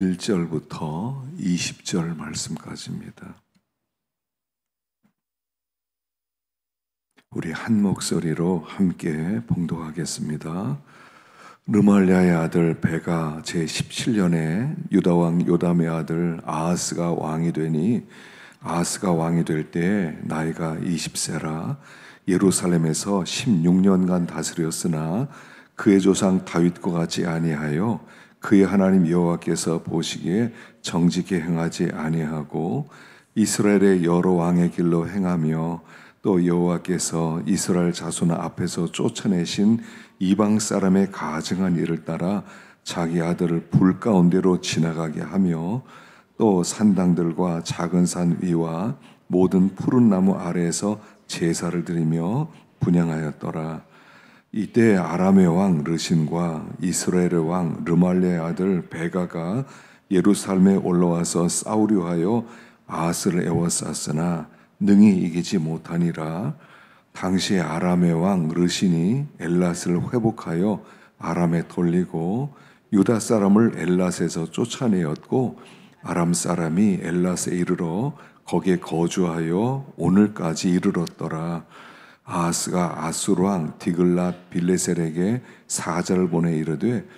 1절부터 20절 말씀까지입니다. 우리 한 목소리로 함께 봉독하겠습니다. 르말랴의 아들 베가 제17년에 유다왕 요담의 아들 아하스가 왕이 되니, 아하스가 왕이 될 때에 나이가 20세라 예루살렘에서 16년간 다스렸으나 그의 조상 다윗과 같이 아니하여 그의 하나님 여호와께서 보시기에 정직히 행하지 아니하고 이스라엘의 여러 왕의 길로 행하며 또 여호와께서 이스라엘 자손 앞에서 쫓아내신 이방 사람의 가증한 일을 따라 자기 아들을 불 가운데로 지나가게 하며 또 산당들과 작은 산 위와 모든 푸른 나무 아래에서 제사를 드리며 분향하였더라. 이때 아람의 왕 르신과 이스라엘의 왕 르말랴의 아들 베가가 예루살렘에 올라와서 싸우려 하여 아하스를 에워쌌으나 능히 이기지 못하니라. 당시 아람의 왕 르신이 엘랏을 회복하여 아람에 돌리고 유다 사람을 엘랏에서 쫓아내었고 아람 사람이 엘랏에 이르러 거기에 거주하여 오늘까지 이르렀더라. 아하스가 아수르 왕 디글랏 빌레셀에게 사자를 보내 이르되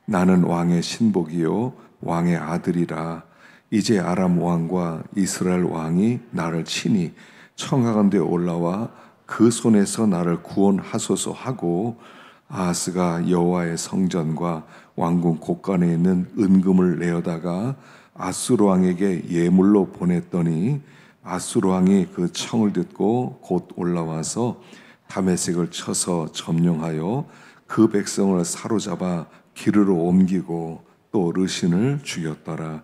나는 왕의 신복이요 왕의 아들이라. 이제 아람 왕과 이스라엘 왕이 나를 치니 청하건대 올라와 그 손에서 나를 구원하소서 하고, 아하스가 여호와의 성전과 왕궁 곳간에 있는 은금을 내어다가 아수르 왕에게 예물로 보냈더니 아수르 왕이 그 청을 듣고 곧 올라와서 다메섹을 쳐서 점령하여 그 백성을 사로잡아 기르로 옮기고 또 르신을 죽였더라.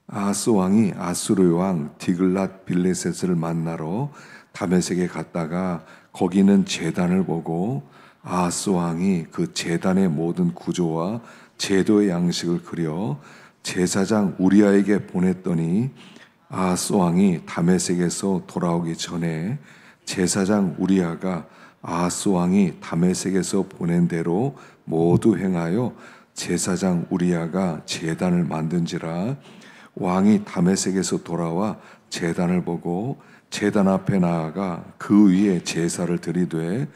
아하스 왕이 아수르 왕 디글랏 빌레셋을 만나러 다메섹에 갔다가 거기는 제단을 보고 아하스 왕이 그 제단의 모든 구조와 제도의 양식을 그려 제사장 우리아에게 보냈더니 아하스 왕이 다메섹에서 돌아오기 전에 제사장 우리아가 아하스 왕이 다메섹에서 보낸 대로 모두 행하여 제사장 우리아가 제단을 만든지라. 왕이 다메섹에서 돌아와 제단을 보고 제단 앞에 나아가 그 위에 제사를 드리되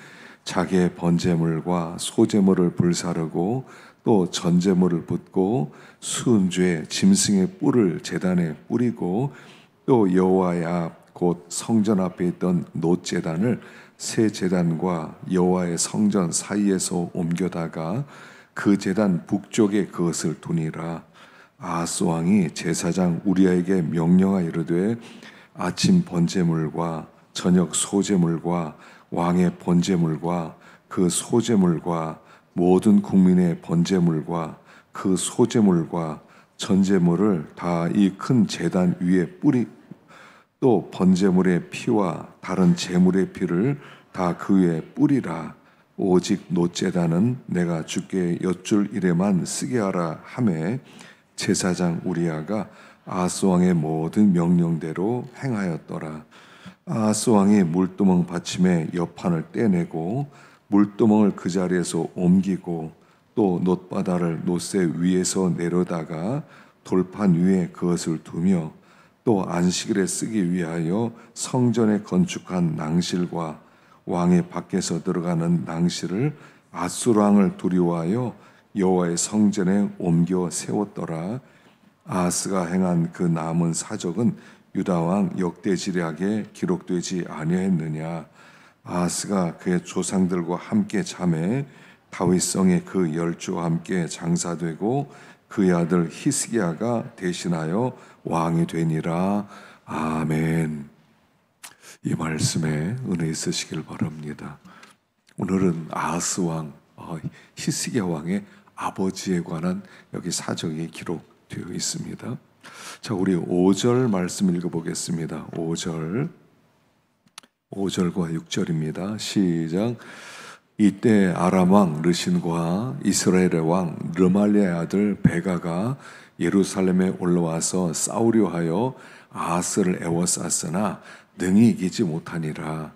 자기의 번제물과 소제물을 불사르고 또 전제물을 붓고 순죄 짐승의 뿔을 제단에 뿌리고 또 여호와의 앞 곧 성전 앞에 있던 놋제단을 새 제단과 여호와의 성전 사이에서 옮겨다가 그 제단 북쪽에 그것을 두니라. 아하스 왕이 제사장 우리아에게 명령하여 이르되 아침 번제물과 저녁 소제물과 왕의 번제물과 그 소제물과 모든 국민의 번제물과 그 소제물과 전제물을 다 이 큰 제단 위에 뿌리, 또 번제물의 피와 다른 제물의 피를 다 그 위에 뿌리라. 오직 놋제단은 내가 주께 여쭐 일에만 쓰게 하라 하매 제사장 우리아가 아하스 왕의 모든 명령대로 행하였더라. 아하스 왕이 물두멍 받침의 옆판을 떼내고 물두멍을 그 자리에서 옮기고 또 놋바다를 놋새 위에서 내려다가 돌판 위에 그것을 두며 또 안식일에 쓰기 위하여 성전에 건축한 낭실과 왕의 밖에서 들어가는 낭실을 아수르 왕을 두려워하여 여호와의 성전에 옮겨 세웠더라. 아하스가 행한 그 남은 사적은 유다 왕 역대지략에 기록되지 아니하였느냐. 아하스가 그의 조상들과 함께 잠에 다윗성의 그 열조와 함께 장사되고 그의 아들 히스기야가 대신하여 왕이 되니라. 아멘. 이 말씀에 은혜 있으시길 바랍니다. 오늘은 아하스 왕 히스기야 왕의 아버지에 관한 여기 사적이 기록되어 있습니다. 자, 우리 5절 말씀 읽어보겠습니다. 5절과 6절입니다. 시작. 이때 아람 왕 르신과 이스라엘의 왕 르말랴의 아들 베가가 예루살렘에 올라와서 싸우려 하여 아하스를 에워쌌으나 능히 이기지 못하니라.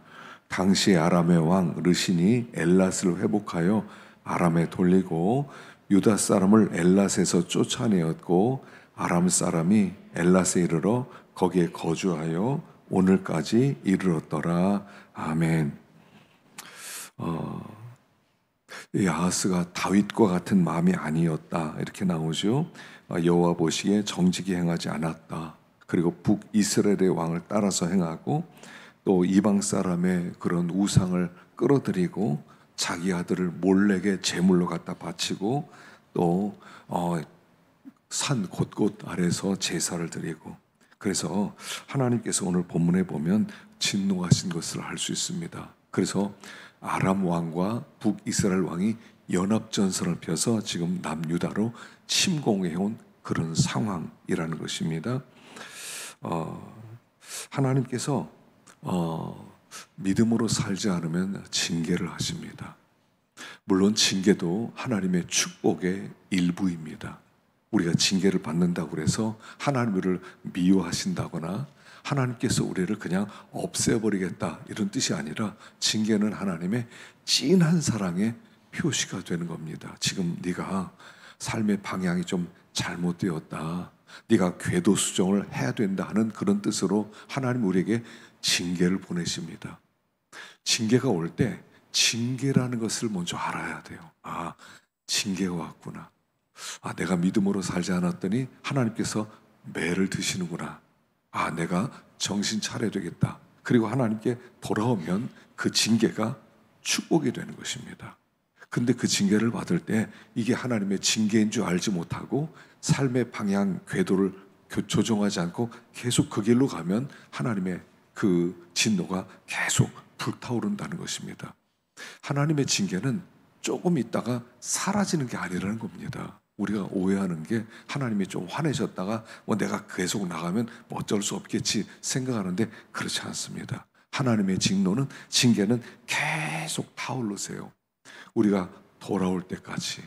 당시 아람의 왕 르신이 엘랏을 회복하여 아람에 돌리고 유다 사람을 엘랏에서 쫓아내었고 아람 사람이 엘랏에 이르러 거기에 거주하여 오늘까지 이르렀더라. 아멘. 이 아하스가 다윗과 같은 마음이 아니었다 이렇게 나오죠. 여호와 보시기에 정직히 행하지 않았다. 그리고 북이스라엘의 왕을 따라서 행하고 또 이방 사람의 그런 우상을 끌어들이고 자기 아들을 몰래게 제물로 갖다 바치고 또 산 곳곳 아래서 제사를 드리고, 그래서 하나님께서 오늘 본문에 보면 진노하신 것을 알 수 있습니다. 그래서 아람 왕과 북이스라엘 왕이 연합전선을 펴서 지금 남유다로 침공해온 그런 상황이라는 것입니다. 하나님께서 믿음으로 살지 않으면 징계를 하십니다. 물론 징계도 하나님의 축복의 일부입니다. 우리가 징계를 받는다고 해서 하나님을 미워하신다거나 하나님께서 우리를 그냥 없애버리겠다 이런 뜻이 아니라, 징계는 하나님의 진한 사랑의 표시가 되는 겁니다. 지금 네가 삶의 방향이 좀 잘못되었다, 네가 궤도 수정을 해야 된다 하는 그런 뜻으로 하나님 우리에게 징계를 보내십니다. 징계가 올 때 징계라는 것을 먼저 알아야 돼요. 아, 징계가 왔구나. 아, 내가 믿음으로 살지 않았더니 하나님께서 매를 드시는구나. 아, 내가 정신 차려야 되겠다. 그리고 하나님께 돌아오면 그 징계가 축복이 되는 것입니다. 근데 그 징계를 받을 때 이게 하나님의 징계인 줄 알지 못하고 삶의 방향, 궤도를 조정하지 않고 계속 그 길로 가면 하나님의 그 진노가 계속 불타오른다는 것입니다. 하나님의 징계는 조금 있다가 사라지는 게 아니라는 겁니다. 우리가 오해하는 게 하나님이 좀 화내셨다가 내가 계속 나가면 어쩔 수 없겠지 생각하는데 그렇지 않습니다. 하나님의 징계는 계속 타오르세요. 우리가 돌아올 때까지,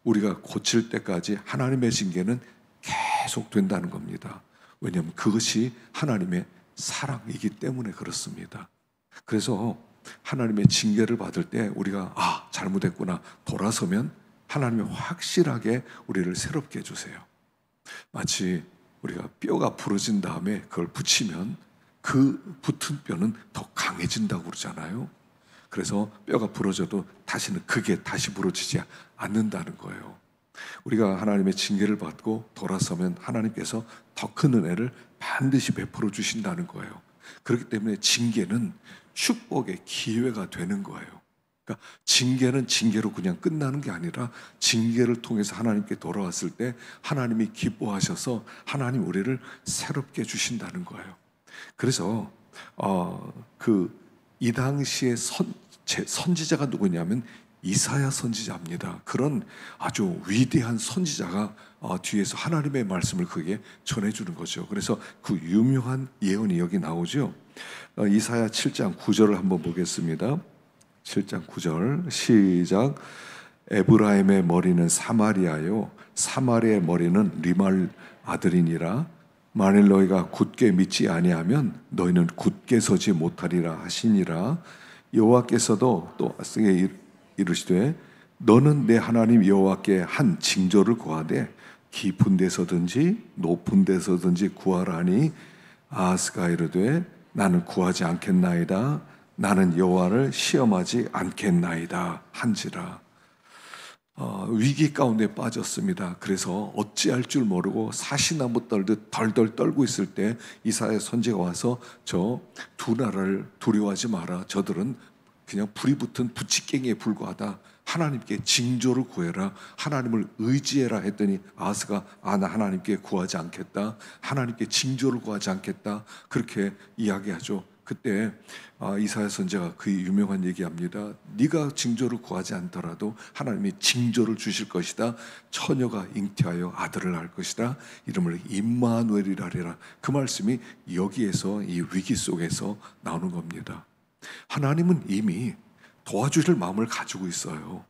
우리가 고칠 때까지 하나님의 징계는 계속 된다는 겁니다. 왜냐하면 그것이 하나님의 사랑이기 때문에 그렇습니다. 그래서 하나님의 징계를 받을 때 우리가 잘못했구나 돌아서면 하나님이 확실하게 우리를 새롭게 해주세요. 마치 우리가 뼈가 부러진 다음에 그걸 붙이면 그 붙은 뼈는 더 강해진다고 그러잖아요. 그래서 뼈가 부러져도 다시는 그게 다시 부러지지 않는다는 거예요. 우리가 하나님의 징계를 받고 돌아서면 하나님께서 더 큰 은혜를 반드시 베풀어 주신다는 거예요. 그렇기 때문에 징계는 축복의 기회가 되는 거예요. 그러니까 징계는 징계로 그냥 끝나는 게 아니라 징계를 통해서 하나님께 돌아왔을 때 하나님이 기뻐하셔서 하나님 우리를 새롭게 주신다는 거예요. 그래서 이 당시의 선지자가 누구냐면 이사야 선지자입니다. 그런 아주 위대한 선지자가 뒤에서 하나님의 말씀을 그게 전해주는 거죠. 그래서 그 유명한 예언이 여기 나오죠. 이사야 7장 9절을 한번 보겠습니다. 7장 9절 시작. 에브라임의 머리는 사마리아요, 사마리아의 머리는 리말 아들이니라. 만일 너희가 굳게 믿지 아니하면 너희는 굳게 서지 못하리라 하시니라. 여호와께서도 또 이르시되 너는 내 하나님 여호와께 한 징조를 구하되 깊은 데서든지 높은 데서든지 구하라니. 아하스가 이르되 나는 구하지 않겠나이다. 나는 여호와를 시험하지 않겠나이다 한지라. 위기 가운데 빠졌습니다. 그래서 어찌할 줄 모르고 사시나무 떨듯 덜덜 떨고 있을 때 이사야 선지가 와서 저 두 나라를 두려워하지 마라. 저들은 그냥 불이 붙은 부치깽이에 불과하다. 하나님께 징조를 구해라. 하나님을 의지해라 했더니 아하스가 나 하나님께 구하지 않겠다. 하나님께 징조를 구하지 않겠다. 그렇게 이야기하죠. 그때 이사야 선지자가 그 유명한 얘기합니다. 네가 징조를 구하지 않더라도 하나님이 징조를 주실 것이다. 처녀가 잉태하여 아들을 낳을 것이다. 이름을 임마누엘이라 하리라. 그 말씀이 여기에서 이 위기 속에서 나오는 겁니다. 하나님은 이미 도와주실 마음을 가지고 있어요.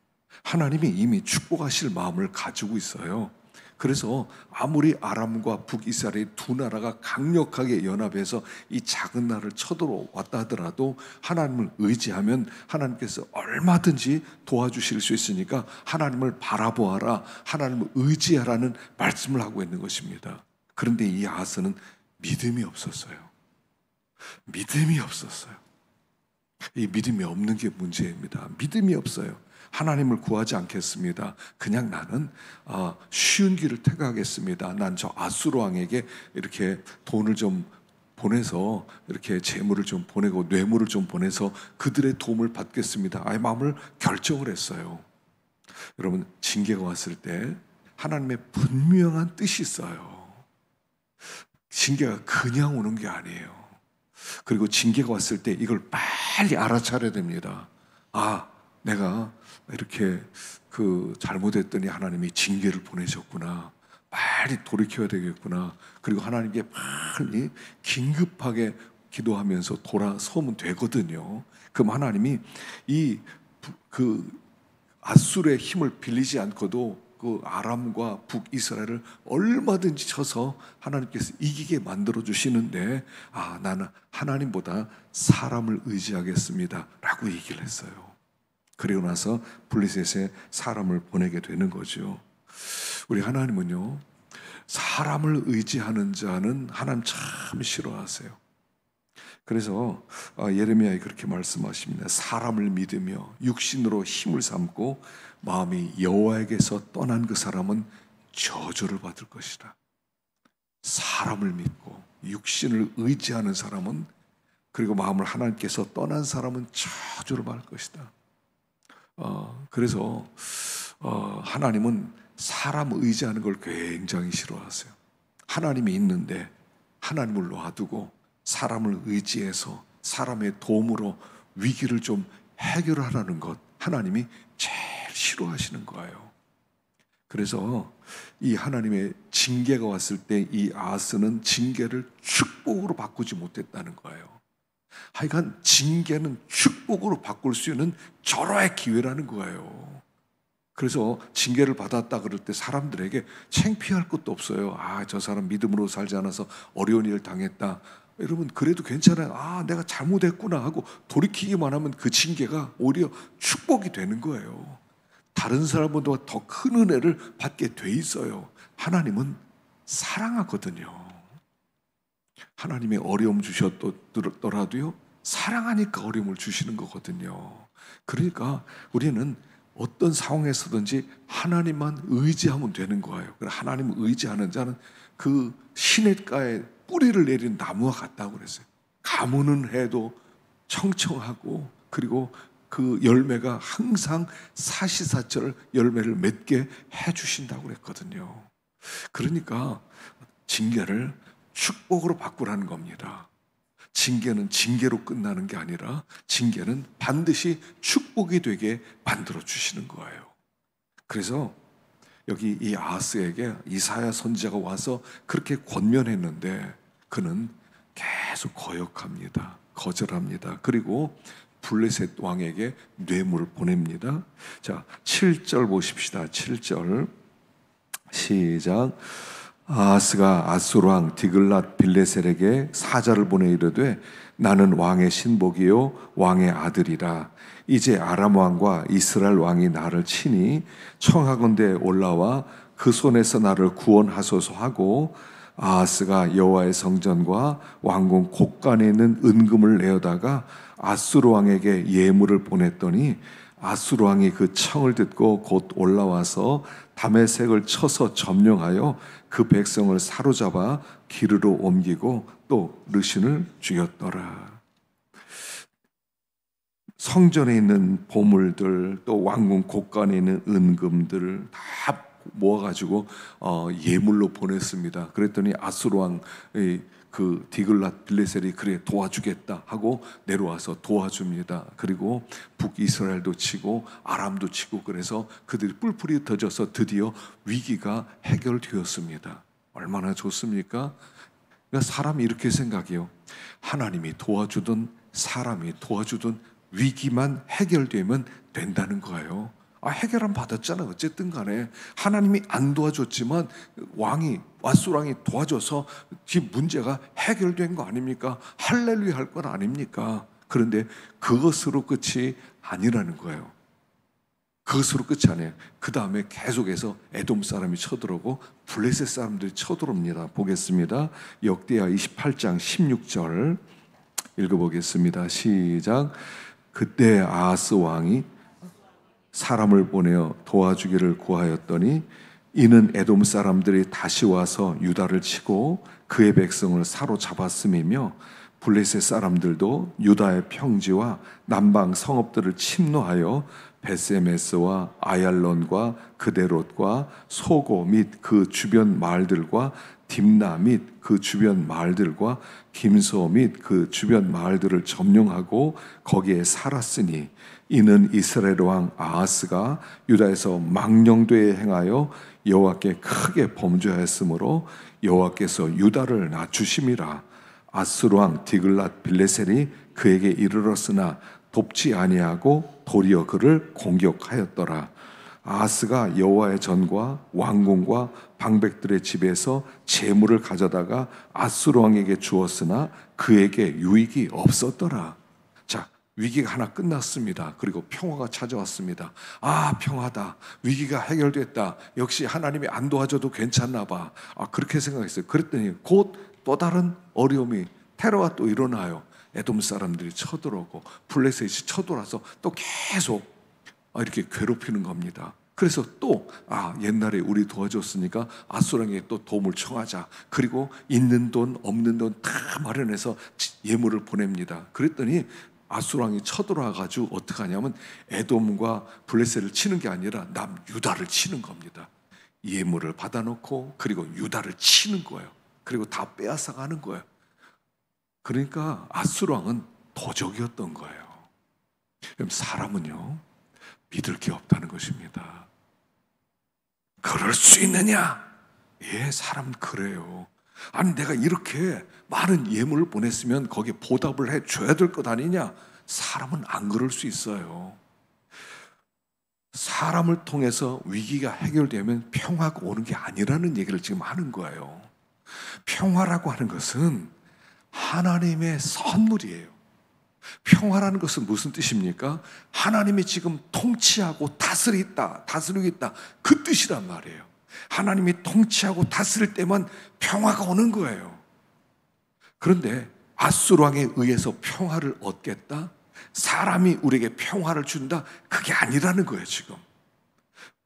하나님이 이미 축복하실 마음을 가지고 있어요. 그래서 아무리 아람과 북이스라엘 두 나라가 강력하게 연합해서 이 작은 나라를 쳐들어왔다 하더라도 하나님을 의지하면 하나님께서 얼마든지 도와주실 수 있으니까 하나님을 바라보아라, 하나님을 의지하라는 말씀을 하고 있는 것입니다. 그런데 이 아하스는 믿음이 없었어요. 믿음이 없었어요. 이 믿음이 없는 게 문제입니다. 믿음이 없어요. 하나님을 구하지 않겠습니다. 그냥 나는 쉬운 길을 택하겠습니다. 난 저 아수르 왕에게 이렇게 돈을 좀 보내서 이렇게 재물을 좀 보내고 뇌물을 좀 보내서 그들의 도움을 받겠습니다. 아예 마음을 결정을 했어요. 여러분, 징계가 왔을 때 하나님의 분명한 뜻이 있어요. 징계가 그냥 오는 게 아니에요. 그리고 징계가 왔을 때 이걸 빨리 알아차려야 됩니다. 내가 이렇게 잘못했더니 하나님이 징계를 보내셨구나. 빨리 돌이켜야 되겠구나. 그리고 하나님께 빨리 긴급하게 기도하면서 돌아서면 되거든요. 그럼 하나님이 아수르의 힘을 빌리지 않고도 그 아람과 북이스라엘을 얼마든지 쳐서 하나님께서 이기게 만들어 주시는데 나는 하나님보다 사람을 의지하겠습니다 라고 얘기를 했어요. 그리고 나서 블레셋에 사람을 보내게 되는 거죠. 우리 하나님은요, 사람을 의지하는 자는 하나님 참 싫어하세요. 그래서 예레미야에 그렇게 말씀하십니다. 사람을 믿으며 육신으로 힘을 삼고 마음이 여호와에게서 떠난 그 사람은 저주를 받을 것이다. 사람을 믿고 육신을 의지하는 사람은, 그리고 마음을 하나님께서 떠난 사람은 저주를 받을 것이다. 그래서 하나님은 사람 의지하는 걸 굉장히 싫어하세요. 하나님이 있는데 하나님을 놔두고 사람을 의지해서 사람의 도움으로 위기를 좀 해결하라는 것, 하나님이 제일 싫어하시는 거예요. 그래서 이 하나님의 징계가 왔을 때 이 아하스는 징계를 축복으로 바꾸지 못했다는 거예요. 하여간 징계는 축복으로 바꿀 수 있는 절호의 기회라는 거예요. 그래서 징계를 받았다 그럴 때 사람들에게 창피할 것도 없어요. 저 사람 믿음으로 살지 않아서 어려운 일을 당했다. 여러분, 그래도 괜찮아요. 내가 잘못했구나 하고 돌이키기만 하면 그 징계가 오히려 축복이 되는 거예요. 다른 사람보다 더 큰 은혜를 받게 돼 있어요. 하나님은 사랑하거든요. 하나님의 어려움 주셨더라도요, 사랑하니까 어려움을 주시는 거거든요. 그러니까 우리는 어떤 상황에서든지 하나님만 의지하면 되는 거예요. 하나님을 의지하는 자는 그 시냇가에 뿌리를 내린 나무와 같다고 그랬어요. 가무는 해도 청청하고, 그리고 그 열매가 항상 사시사철 열매를 맺게 해주신다고 그랬거든요. 그러니까 징계를 축복으로 바꾸라는 겁니다. 징계는 징계로 끝나는 게 아니라 징계는 반드시 축복이 되게 만들어 주시는 거예요. 그래서 여기 이 아하스에게 이사야 선지자가 와서 그렇게 권면했는데 그는 계속 거역합니다. 거절합니다. 그리고 블레셋 왕에게 뇌물을 보냅니다. 자, 7절 보십시다. 7절 시작. 아하스가 아수르 왕 디글랏 빌레셀에게 사자를 보내 이르되 나는 왕의 신복이요 왕의 아들이라. 이제 아람 왕과 이스라엘 왕이 나를 치니 청하건대 올라와 그 손에서 나를 구원하소서 하고, 아하스가 여호와의 성전과 왕궁 곳간에 있는 은금을 내어다가 아수르 왕에게 예물을 보냈더니 아수르 왕이 그 청을 듣고 곧 올라와서 다메섹을 쳐서 점령하여 그 백성을 사로잡아 기르로 옮기고 또 르신을 죽였더라. 성전에 있는 보물들, 또 왕궁 곳간에 있는 은금들 다 모아가지고 예물로 보냈습니다. 그랬더니 아수르 왕의 그 디글랏 빌레셀이 그래 도와주겠다 하고 내려와서 도와줍니다. 그리고 북이스라엘도 치고 아람도 치고, 그래서 그들이 뿔뿔이 흩어져서 드디어 위기가 해결되었습니다. 얼마나 좋습니까? 그러니까 사람이 이렇게 생각해요. 하나님이 도와주든 사람이 도와주든 위기만 해결되면 된다는 거예요. 해결은 받았잖아. 어쨌든 간에 하나님이 안 도와줬지만 아수르 왕이 도와줘서 이 문제가 해결된 거 아닙니까? 할렐루야 할 건 아닙니까? 그런데 그것으로 끝이 아니라는 거예요. 그것으로 끝이 아니에요. 그 다음에 계속해서 에돔 사람이 쳐들어오고 블레셋 사람들이 쳐들어옵니다. 보겠습니다. 역대하 28장 16절 읽어보겠습니다. 시작. 그때 아하스 왕이 사람을 보내어 도와주기를 구하였더니 이는 에돔 사람들이 다시 와서 유다를 치고 그의 백성을 사로잡았음이며 블레셋 사람들도 유다의 평지와 남방 성읍들을 침노하여 베세메스와 아얄론과 그데롯과 소고 및 그 주변 마을들과 딥나 및 그 주변 마을들과 김소 및 그 주변 마을들을 점령하고 거기에 살았으니 이는 이스라엘 왕 아하스가 유다에서 망령되에 행하여 여호와께 크게 범죄하였으므로 여호와께서 유다를 낮추심이라. 아스루 왕 디글랏 빌레셀이 그에게 이르렀으나 돕지 아니하고 도리어 그를 공격하였더라. 아하스가 여호와의 전과 왕궁과 방백들의 집에서 재물을 가져다가 아스루 왕에게 주었으나 그에게 유익이 없었더라. 자, 위기가 하나 끝났습니다. 그리고 평화가 찾아왔습니다. 아, 평화다. 위기가 해결됐다. 역시 하나님이 안 도와줘도 괜찮나 봐. 그렇게 생각했어요. 그랬더니 곧 또 다른 어려움이, 테러가 또 일어나요. 에돔 사람들이 쳐들어오고 블레셋이 쳐들어와서 또 계속 이렇게 괴롭히는 겁니다. 그래서 또 옛날에 우리 도와줬으니까 아수랑에게 또 도움을 청하자. 그리고 있는 돈 없는 돈 다 마련해서 예물을 보냅니다. 그랬더니 아수랑이 쳐들어와가지고 어떻게 하냐면 에돔과 블레셋을 치는 게 아니라 유다를 치는 겁니다. 예물을 받아놓고 그리고 유다를 치는 거예요. 그리고 다 빼앗아가는 거예요. 그러니까 아수르 왕은 도적이었던 거예요. 그럼 사람은요, 믿을 게 없다는 것입니다. 그럴 수 있느냐? 예, 사람은 그래요. 아니, 내가 이렇게 많은 예물을 보냈으면 거기에 보답을 해줘야 될 것 아니냐? 사람은 안 그럴 수 있어요. 사람을 통해서 위기가 해결되면 평화가 오는 게 아니라는 얘기를 지금 하는 거예요. 평화라고 하는 것은 하나님의 선물이에요. 평화라는 것은 무슨 뜻입니까? 하나님이 지금 통치하고 다스리고 있다. 그 뜻이란 말이에요. 하나님이 통치하고 다스릴 때만 평화가 오는 거예요. 그런데 아수르 왕에 의해서 평화를 얻겠다? 사람이 우리에게 평화를 준다? 그게 아니라는 거예요. 지금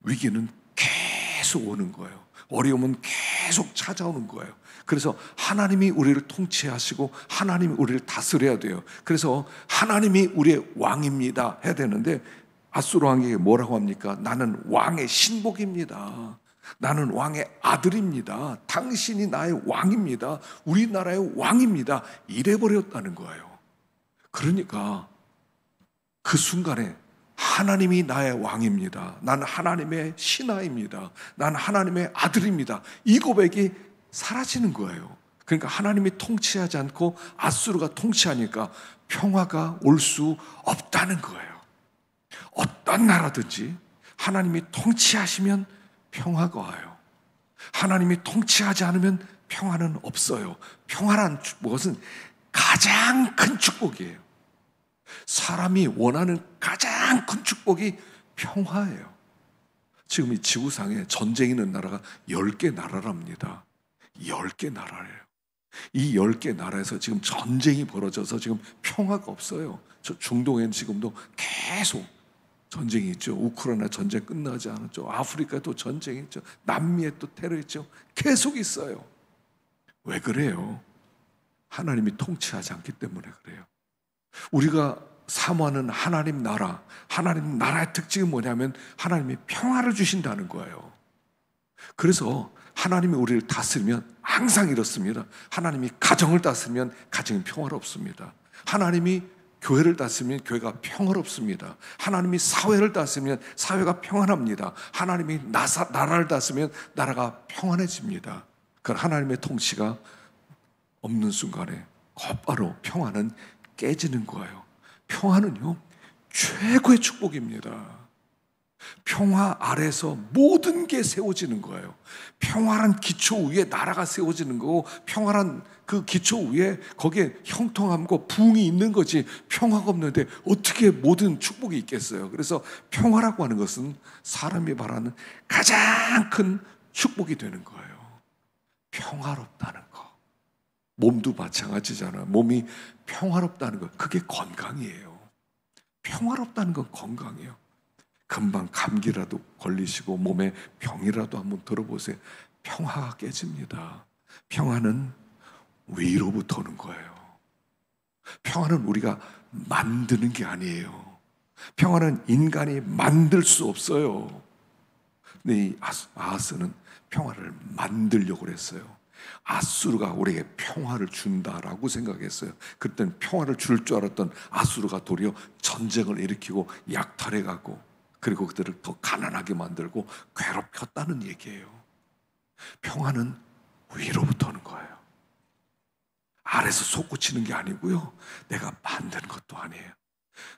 위기는 계속 오는 거예요. 어려움은 계속 찾아오는 거예요. 그래서 하나님이 우리를 통치하시고 하나님이 우리를 다스려야 돼요. 그래서 하나님이 우리의 왕입니다 해야 되는데 아수르 왕에게 뭐라고 합니까? 나는 왕의 신복입니다. 나는 왕의 아들입니다. 당신이 나의 왕입니다. 우리나라의 왕입니다. 이래버렸다는 거예요. 그러니까 그 순간에 하나님이 나의 왕입니다. 나는 하나님의 신하입니다. 나는 하나님의 아들입니다. 이 고백이 사라지는 거예요. 그러니까 하나님이 통치하지 않고 아수르가 통치하니까 평화가 올 수 없다는 거예요. 어떤 나라든지 하나님이 통치하시면 평화가 와요. 하나님이 통치하지 않으면 평화는 없어요. 평화란 것은 가장 큰 축복이에요. 사람이 원하는 가장 큰 축복이 평화예요. 지금 이 지구상에 전쟁이 있는 나라가 10개 나라랍니다. 10개 나라예요. 이 10개 나라에서 지금 전쟁이 벌어져서 지금 평화가 없어요. 저 중동에는 지금도 계속 전쟁이 있죠. 우크라이나 전쟁 끝나지 않았죠. 아프리카도 전쟁이 있죠. 남미에 또 테러 있죠. 계속 있어요. 왜 그래요? 하나님이 통치하지 않기 때문에 그래요. 우리가 사모하는 하나님 나라의 특징은 뭐냐면 하나님이 평화를 주신다는 거예요. 그래서 하나님이 우리를 다스리면 항상 이렇습니다. 하나님이 가정을 다스리면 가정이 평화롭습니다. 하나님이 교회를 다스리면 교회가 평화롭습니다. 하나님이 사회를 다스리면 사회가 평안합니다. 하나님이 나라를 다스리면 나라가 평안해집니다. 그 하나님의 통치가 없는 순간에 곧바로 평화는 깨지는 거예요. 평화는요, 최고의 축복입니다. 평화 아래서 모든 게 세워지는 거예요. 평화란 기초 위에 나라가 세워지는 거고, 평화란 그 기초 위에 거기에 형통함과 부흥이 있는 거지, 평화가 없는데 어떻게 모든 축복이 있겠어요. 그래서 평화라고 하는 것은 사람이 바라는 가장 큰 축복이 되는 거예요. 평화롭다는 거. 몸도 마찬가지잖아요. 몸이 평화롭다는 거, 그게 건강이에요. 평화롭다는 건 건강이에요. 금방 감기라도 걸리시고 몸에 병이라도 한번 들어보세요. 평화가 깨집니다. 평화는 위로부터 오는 거예요. 평화는 우리가 만드는 게 아니에요. 평화는 인간이 만들 수 없어요. 근데 이 아하스는 평화를 만들려고 그랬어요. 아수르가 우리에게 평화를 준다라고 생각했어요. 그때는 평화를 줄 줄 알았던 아수르가 도리어 전쟁을 일으키고 약탈해가고, 그리고 그들을 더 가난하게 만들고 괴롭혔다는 얘기예요. 평화는 위로부터 오는 거예요. 아래서 솟구치는 게 아니고요, 내가 만드는 것도 아니에요.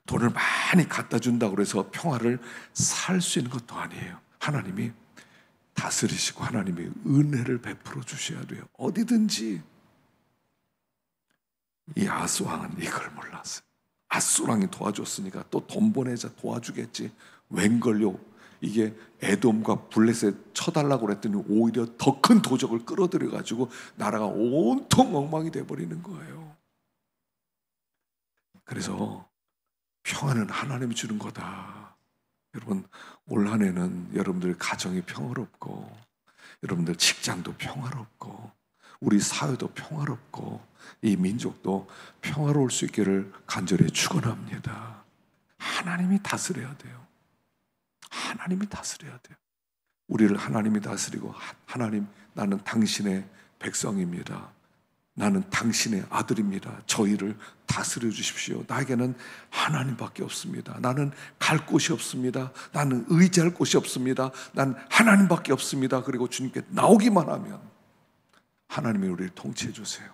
돈을 많이 갖다 준다고 해서 평화를 살 수 있는 것도 아니에요. 하나님이 다스리시고 하나님이 은혜를 베풀어 주셔야 돼요. 어디든지. 이 아하스 왕은 이걸 몰랐어요. 아수르 왕이 도와줬으니까 또 돈 보내자 도와주겠지. 웬걸요, 이게 에돔과 블레셋 쳐달라고 그랬더니 오히려 더 큰 도적을 끌어들여 가지고 나라가 온통 엉망이 돼버리는 거예요. 그래서 평화는 하나님이 주는 거다. 여러분, 올 한 해는 여러분들 가정이 평화롭고, 여러분들 직장도 평화롭고, 우리 사회도 평화롭고, 이 민족도 평화로울 수 있기를 간절히 축원합니다. 하나님이 다스려야 돼요. 하나님이 다스려야 돼요. 우리를 하나님이 다스리고, 하나님, 나는 당신의 백성입니다. 나는 당신의 아들입니다. 저희를 다스려 주십시오. 나에게는 하나님밖에 없습니다. 나는 갈 곳이 없습니다. 나는 의지할 곳이 없습니다. 난 하나님밖에 없습니다. 그리고 주님께 나오기만 하면 하나님이 우리를 통치해 주세요.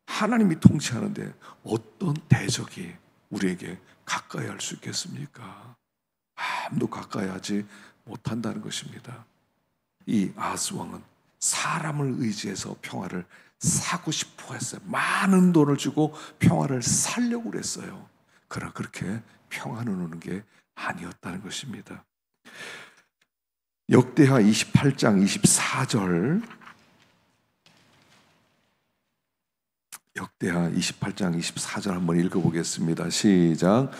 하나님이 통치하는데 어떤 대적이 우리에게 가까이 할 수 있겠습니까? 아무도 가까이 하지 못한다는 것입니다. 이 아하스 왕은 사람을 의지해서 평화를 사고 싶어 했어요. 많은 돈을 주고 평화를 살려고 그랬어요. 그러나 그렇게 평화는 오는 게 아니었다는 것입니다. 역대하 28장 24절, 역대하 28장 24절 한번 읽어보겠습니다. 시작.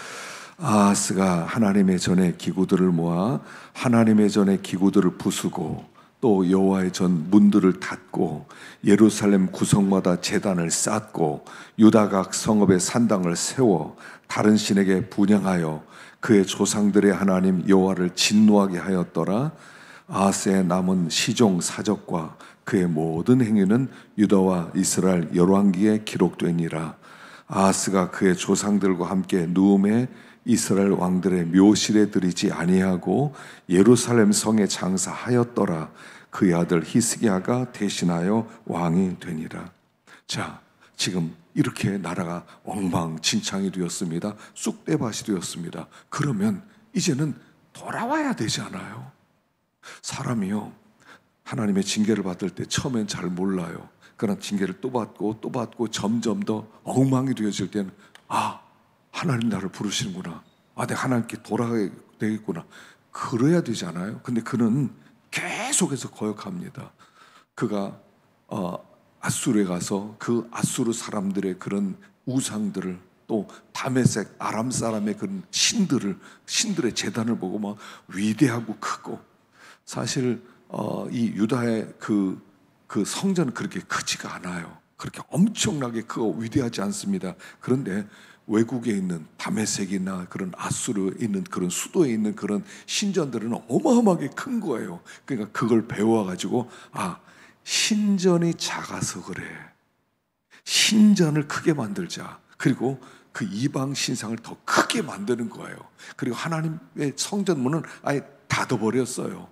아하스가 하나님의 전에 기구들을 모아 하나님의 전에 기구들을 부수고 또 여호와의 전 문들을 닫고 예루살렘 구성마다 제단을 쌓고 유다 각 성읍에 산당을 세워 다른 신에게 분향하여 그의 조상들의 하나님 여호와를 진노하게 하였더라. 아하스의 남은 시종 사적과 그의 모든 행위는 유다와 이스라엘 열왕기에 기록되니라. 아하스가 그의 조상들과 함께 누움에 이스라엘 왕들의 묘실에 들이지 아니하고 예루살렘 성에 장사하였더라. 그의 아들 히스기야가 대신하여 왕이 되니라. 자, 지금 이렇게 나라가 엉망진창이 되었습니다. 쑥대밭이 되었습니다. 그러면 이제는 돌아와야 되지 않아요? 사람이요, 하나님의 징계를 받을 때 처음엔 잘 몰라요. 그러나 징계를 또 받고 또 받고 점점 더 엉망이 되어질 때는, 아, 하나님 나를 부르시는구나. 아, 내가 하나님께 돌아가야 되겠구나. 그래야 되잖아요. 근데 그는 계속해서 거역합니다. 그가 아수르에 가서 그 아수르 사람들의 그런 우상들을, 또 다메섹 아람 사람의 그런 신들의 제단을 보고 막 위대하고 크고, 사실 이 유다의 그 성전은 그렇게 크지가 않아요. 그렇게 엄청나게 크고 위대하지 않습니다. 그런데 외국에 있는 다메섹이나 그런 아수르에 있는 그런 수도에 있는 그런 신전들은 어마어마하게 큰 거예요. 그러니까 그걸 배워가지고, 아, 신전이 작아서 그래. 신전을 크게 만들자. 그리고 그 이방 신상을 더 크게 만드는 거예요. 그리고 하나님의 성전문은 아예 닫아버렸어요.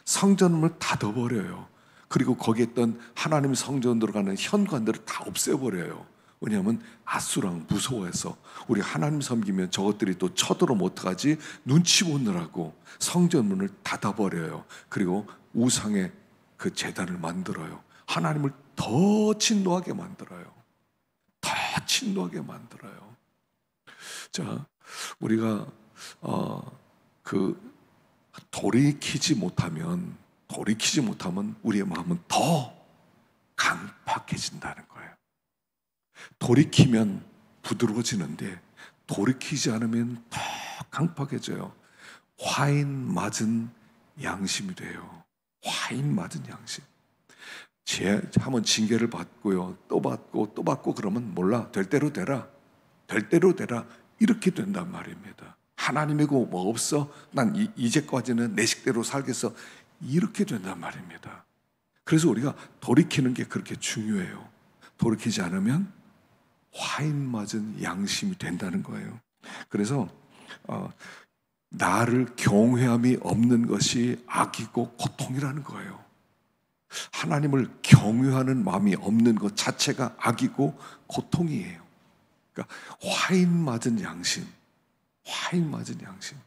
성전문을 닫아버려요. 그리고 거기에 있던 하나님 성전으로 가는 현관들을 다 없애버려요. 왜냐하면 아수랑 무서워해서 우리 하나님 섬기면 저것들이 또 쳐들어오면 어떡하지? 눈치 보느라고 성전문을 닫아버려요. 그리고 우상의 그 제단을 만들어요. 하나님을 더 진노하게 만들어요. 더 진노하게 만들어요. 자, 우리가 그 돌이키지 못하면 우리의 마음은 더 강팍해진다는 거예요. 돌이키면 부드러워지는데 돌이키지 않으면 더 강팍해져요. 화인 맞은 양심이 돼요. 화인 맞은 양심. 한번 징계를 받고요, 또 받고 또 받고 그러면 몰라, 될 대로 되라, 될 대로 되라, 이렇게 된단 말입니다. 하나님이고 뭐 없어, 난 이제까지는 내 식대로 살겠어, 이렇게 된단 말입니다. 그래서 우리가 돌이키는 게 그렇게 중요해요. 돌이키지 않으면 화인 맞은 양심이 된다는 거예요. 그래서 나를 경외함이 없는 것이 악이고 고통이라는 거예요. 하나님을 경외하는 마음이 없는 것 자체가 악이고 고통이에요. 그러니까 화인 맞은 양심, 화인 맞은 양심.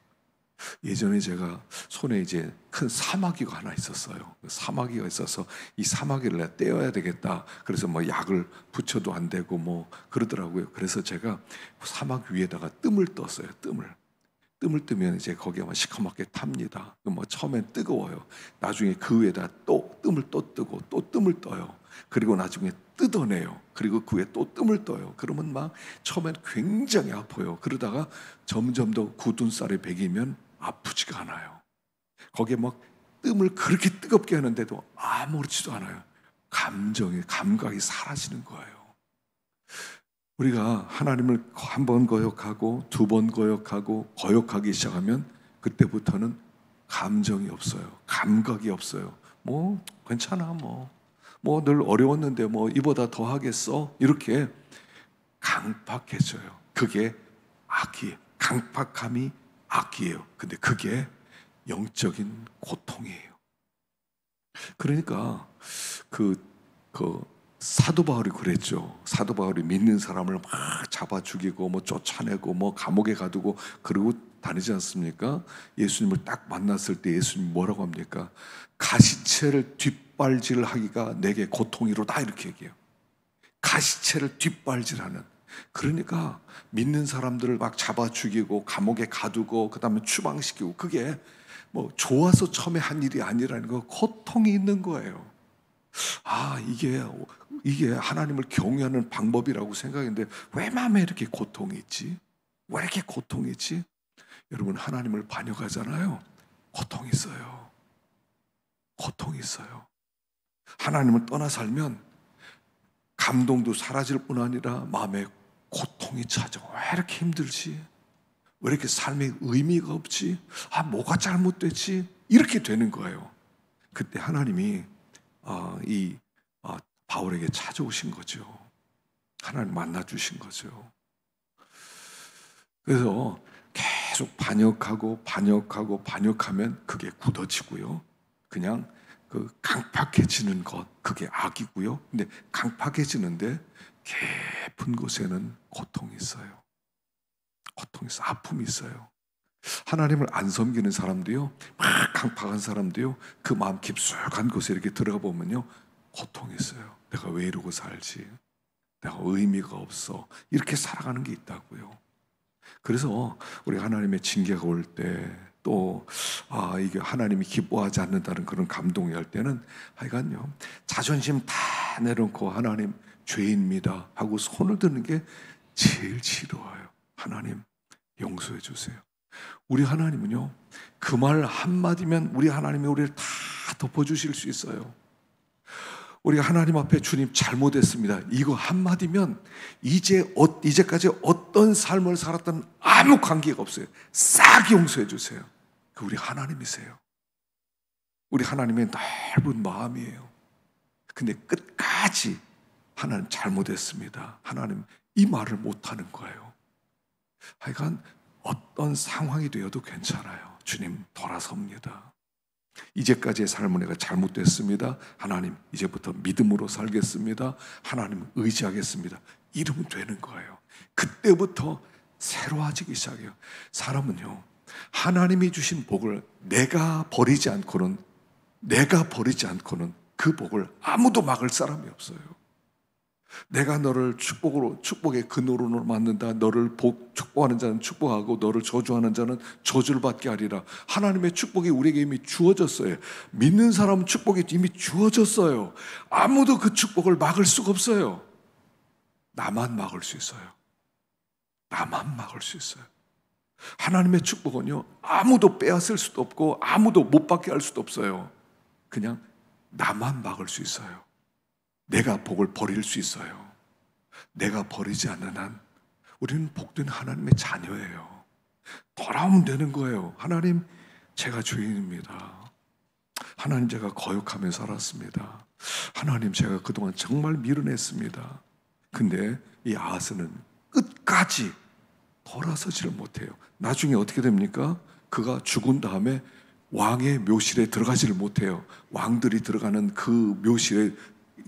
예전에 제가 손에 이제 큰 사마귀가 하나 있었어요. 사마귀가 있어서 이 사마귀를 내가 떼어야 되겠다. 그래서 뭐 약을 붙여도 안 되고 뭐 그러더라고요. 그래서 제가 사마귀 위에다가 뜸을 떴어요. 뜸을 뜨면 이제 거기에 시커멓게 탑니다. 뭐 처음엔 뜨거워요. 나중에 그 위에다 또 뜸을 또 뜨고 또 뜸을 떠요. 그리고 나중에 뜯어내요. 그리고 그 위에 또 뜸을 떠요. 그러면 막 처음엔 굉장히 아파요. 그러다가 점점 더 굳은 쌀에 배기면 아프지가 않아요. 거기에 막 뜸을 그렇게 뜨겁게 하는데도 아무렇지도 않아요. 감각이 사라지는 거예요. 우리가 하나님을 한 번 거역하고 두 번 거역하고 거역하기 시작하면 그때부터는 감정이 없어요. 감각이 없어요. 뭐 괜찮아, 뭐 늘 어려웠는데 뭐 이보다 더 하겠어, 이렇게 강팍해져요. 그게 악이에요. 강팍함이 악이에요. 근데 그게 영적인 고통이에요. 그러니까 사도 바울이 그랬죠. 사도 바울이 믿는 사람을 막 잡아 죽이고 뭐 쫓아내고 뭐 감옥에 가두고 그러고 다니지 않습니까? 예수님을 딱 만났을 때 예수님이 뭐라고 합니까? 가시체를 뒷발질하기가 내게 고통이로다, 이렇게 얘기해요. 가시체를 뒷발질하는. 그러니까 믿는 사람들을 막 잡아 죽이고 감옥에 가두고 그다음에 추방시키고, 그게 뭐 좋아서 처음에 한 일이 아니라는 거, 고통이 있는 거예요. 이게 하나님을 경외하는 방법이라고 생각했는데 왜 마음에 이렇게 고통이 있지? 왜 이렇게 고통이 있지? 여러분, 하나님을 반역하잖아요. 고통이 있어요. 고통이 있어요. 하나님을 떠나 살면 감동도 사라질 뿐 아니라 마음에 고통이 찾아와. 왜 이렇게 힘들지? 왜 이렇게 삶에 의미가 없지? 뭐가 잘못됐지? 이렇게 되는 거예요. 그때 하나님이 바울에게 찾아오신 거죠. 하나님 만나 주신 거죠. 그래서 계속 반역하면 그게 굳어지고요. 그냥 그 강팍해지는 것, 그게 악이고요. 근데 강팍해지는데 깊은 곳에는 고통이 있어요. 고통이 있어요. 아픔이 있어요. 하나님을 안 섬기는 사람도요, 막 강팍한 사람도요, 그 마음 깊숙한 곳에 이렇게 들어가 보면요, 고통이 있어요. 내가 왜 이러고 살지? 내가 의미가 없어. 이렇게 살아가는 게 있다고요. 그래서 우리 하나님의 징계가 올 때, 또 이게 하나님이 기뻐하지 않는다는 그런 감동이 할 때는 하여간요, 자존심 다 내놓고 하나님 죄인입니다 하고 손을 드는 게 제일 지루해요. 하나님 용서해 주세요. 우리 하나님은요, 그 말 한마디면 우리 하나님이 우리를 다 덮어주실 수 있어요. 우리가 하나님 앞에 주님 잘못했습니다, 이거 한마디면 이제까지 어떤 삶을 살았던 아무 관계가 없어요. 싹 용서해 주세요. 그 우리 하나님이세요. 우리 하나님의 넓은 마음이에요. 근데 끝까지 하나님 잘못했습니다, 하나님, 이 말을 못하는 거예요. 하여간 어떤 상황이 되어도 괜찮아요. 주님 돌아섭니다. 이제까지의 삶은 내가 잘못됐습니다. 하나님, 이제부터 믿음으로 살겠습니다. 하나님을 의지하겠습니다. 이러면 되는 거예요. 그때부터 새로워지기 시작해요. 사람은요, 하나님이 주신 복을 내가 버리지 않고는 그 복을 아무도 막을 사람이 없어요. 내가 너를 축복의 근원으로 만든다. 너를 축복하는 자는 축복하고 너를 저주하는 자는 저주를 받게 하리라. 하나님의 축복이 우리에게 이미 주어졌어요. 믿는 사람은 축복이 이미 주어졌어요. 아무도 그 축복을 막을 수가 없어요. 나만 막을 수 있어요. 나만 막을 수 있어요. 하나님의 축복은요, 아무도 빼앗을 수도 없고 아무도 못 받게 할 수도 없어요. 그냥 나만 막을 수 있어요. 내가 복을 버릴 수 있어요. 내가 버리지 않는 한 우리는 복된 하나님의 자녀예요. 돌아오면 되는 거예요. 하나님, 제가 죄인입니다. 하나님, 제가 거역하며 살았습니다. 하나님, 제가 그동안 정말 밀어냈습니다. 근데 이 아하스는 끝까지 돌아서지를 못해요. 나중에 어떻게 됩니까? 그가 죽은 다음에 왕의 묘실에 들어가지를 못해요. 왕들이 들어가는 그 묘실에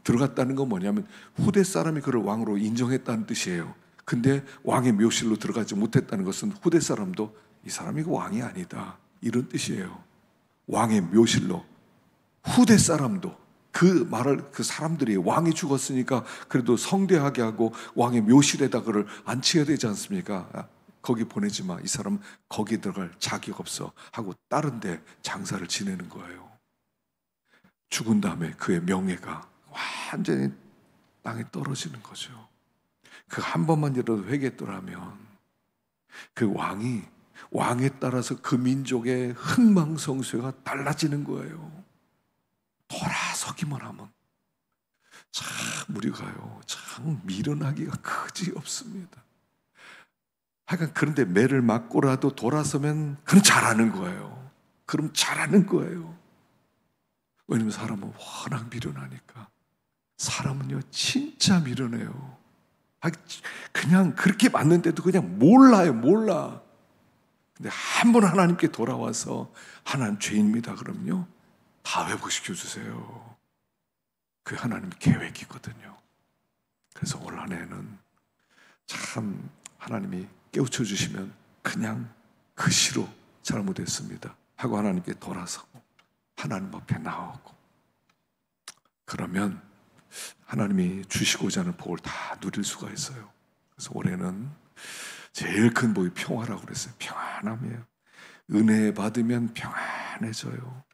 들어갔다는 건 뭐냐면 후대 사람이 그를 왕으로 인정했다는 뜻이에요. 근데 왕의 묘실로 들어가지 못했다는 것은 후대 사람도 이 사람이 왕이 아니다, 이런 뜻이에요. 왕의 묘실로. 후대 사람도 그 사람들이 왕이 죽었으니까 그래도 성대하게 하고 왕의 묘실에다 그를 안치해야 되지 않습니까? 거기 보내지 마. 이 사람은 거기 들어갈 자격 없어 하고 다른 데 장사를 지내는 거예요. 죽은 다음에 그의 명예가 완전히 땅에 떨어지는 거죠. 그 한 번만이라도 회개했더라면 그 왕에 따라서 그 민족의 흥망성쇠가 달라지는 거예요. 돌아서기만 하면 참 우리가요, 참 미련하기가 그지 없습니다. 하여간 그런데 매를 맞고라도 돌아서면 그럼 잘하는 거예요. 그럼 잘하는 거예요. 왜냐면 사람은 워낙 미련하니까. 사람은요, 진짜 미련해요. 그냥 그렇게 맞는데도 그냥 몰라. 근데 한 번 하나님께 돌아와서 하나님 죄인입니다 그럼요, 다 회복시켜 주세요. 그 하나님 계획이거든요. 그래서 올 한 해는 참 하나님이 깨우쳐 주시면 그냥 그 시로 잘못했습니다 하고 하나님께 돌아서고 하나님 앞에 나오고, 그러면 하나님이 주시고자 하는 복을 다 누릴 수가 있어요. 그래서 올해는 제일 큰 복이 평화라고 그랬어요. 평안함이에요. 은혜 받으면 평안해져요.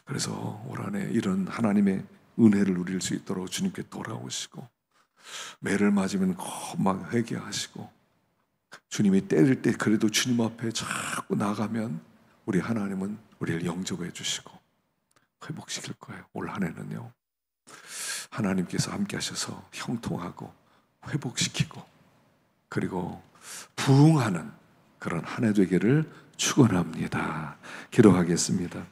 그래서 올 한 해 이런 하나님의 은혜를 누릴 수 있도록 주님께 돌아오시고, 매를 맞으면 막 회개하시고, 주님이 때릴 때 그래도 주님 앞에 자꾸 나가면 우리 하나님은 우리를 영접해 주시고 회복시킬 거예요. 올 한 해는요, 하나님께서 함께 하셔서 형통하고 회복시키고 그리고 부흥하는 그런 한 해 되기를 축원합니다. 기도하겠습니다.